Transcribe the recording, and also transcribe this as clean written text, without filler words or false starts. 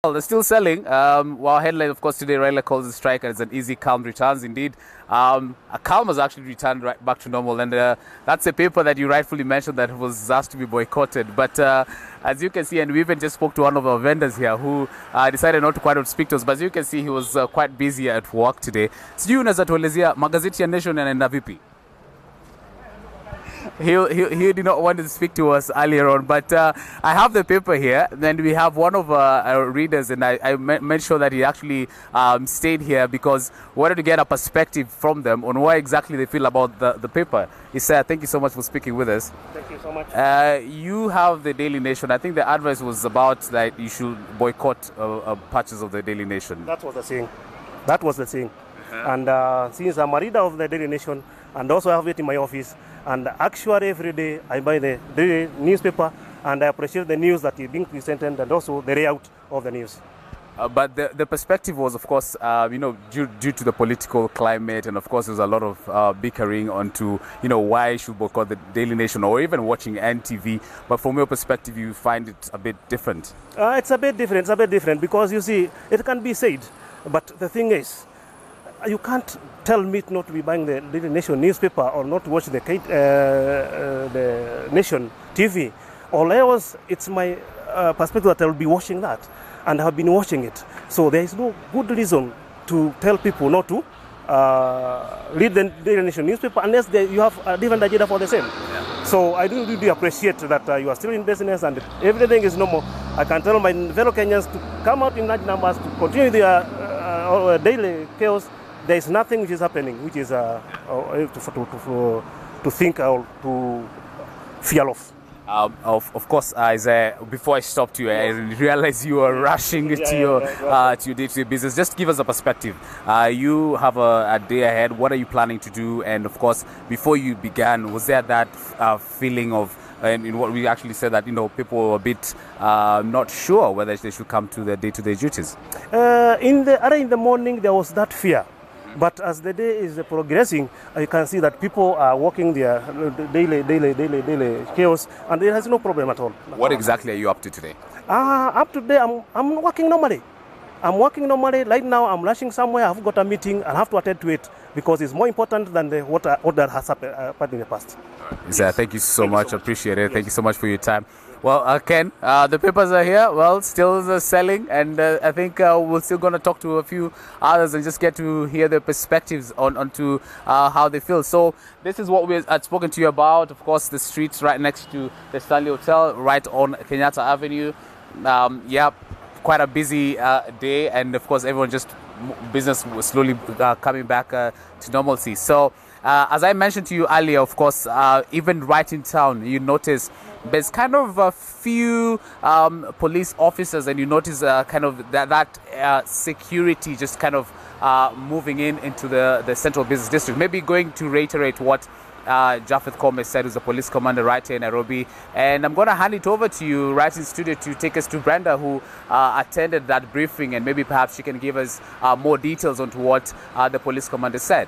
Well, they're still selling. While headline, of course, today Raila calls the strike as an easy, calm returns. Indeed, a calm has actually returned right back to normal, and that's a paper that you rightfully mentioned that was asked to be boycotted. But as you can see, and we even just spoke to one of our vendors here who decided not to quite speak to us. But as you can see, he was quite busy at work today. Sijui unaweza tuelezea magazeti ya Nation yanaenda vipi? He did not want to speak to us earlier on, but I have the paper here. Then we have one of our readers, and I made sure that he actually stayed here because we wanted to get a perspective from them on why exactly they feel about the paper. He said, thank you so much for speaking with us. Thank you so much. You have the Daily Nation. I think the advice was about that you should boycott purchase of the Daily Nation. That was the thing. That was the thing. And since I'm a reader of the Daily Nation, and also I have it in my office, and actually every day I buy the daily newspaper, and I appreciate the news that is being presented and also the layout of the news. But the perspective was, of course, due to the political climate, and of course there's a lot of bickering onto, why you should boycott the Daily Nation or even watching NTV. But from your perspective, you find it a bit different. It's a bit different. It's a bit different because you see, it can be said, but the thing is, you can't tell me not to be buying the Daily Nation newspaper or not to watch the Nation TV. Or else, it's my perspective that I will be watching that, and I have been watching it. So there is no good reason to tell people not to read the Daily Nation newspaper unless you have a different agenda for the same. Yeah. So I do really appreciate that you are still in business and everything is normal. I can tell my fellow Kenyans to come out in large numbers to continue their daily chaos. There is nothing which is happening, which is to think or to fear of. Of course, Isaiah, before I stopped you, I realized you were rushing to your day-to-day business. Just give us a perspective. You have a day ahead. What are you planning to do? And of course, before you began, was there that feeling of, and in what we actually said that people were a bit not sure whether they should come to their day-to-day duties? In the morning, there was that fear. But as the day is progressing, you can see that people are walking their daily chaos, and there is no problem at all. What exactly are you up to today? Up to today, I'm working normally. I'm working normally. Right now, I'm rushing somewhere. I've got a meeting. I have to attend to it because it's more important than what that has happened in the past. Yes. Thank you so much. Appreciate it. Yes. Thank you so much for your time. Well, Ken, the papers are here. Well, still selling, and I think we're still going to talk to a few others and just get to hear their perspectives onto how they feel. So this is what we had spoken to you about. Of course, the streets right next to the Stanley Hotel, right on Kenyatta Avenue. Quite a busy day, and of course, everyone just business was slowly coming back to normalcy. So as I mentioned to you earlier, of course, even right in town, you notice there's kind of a few police officers, and you notice kind of that security just kind of moving into the central business district. Maybe going to reiterate what Japheth Koome said, who's the police commander right here in Nairobi. And I'm going to hand it over to you right in studio to take us to Brenda, who attended that briefing, and maybe perhaps she can give us more details onto what the police commander said.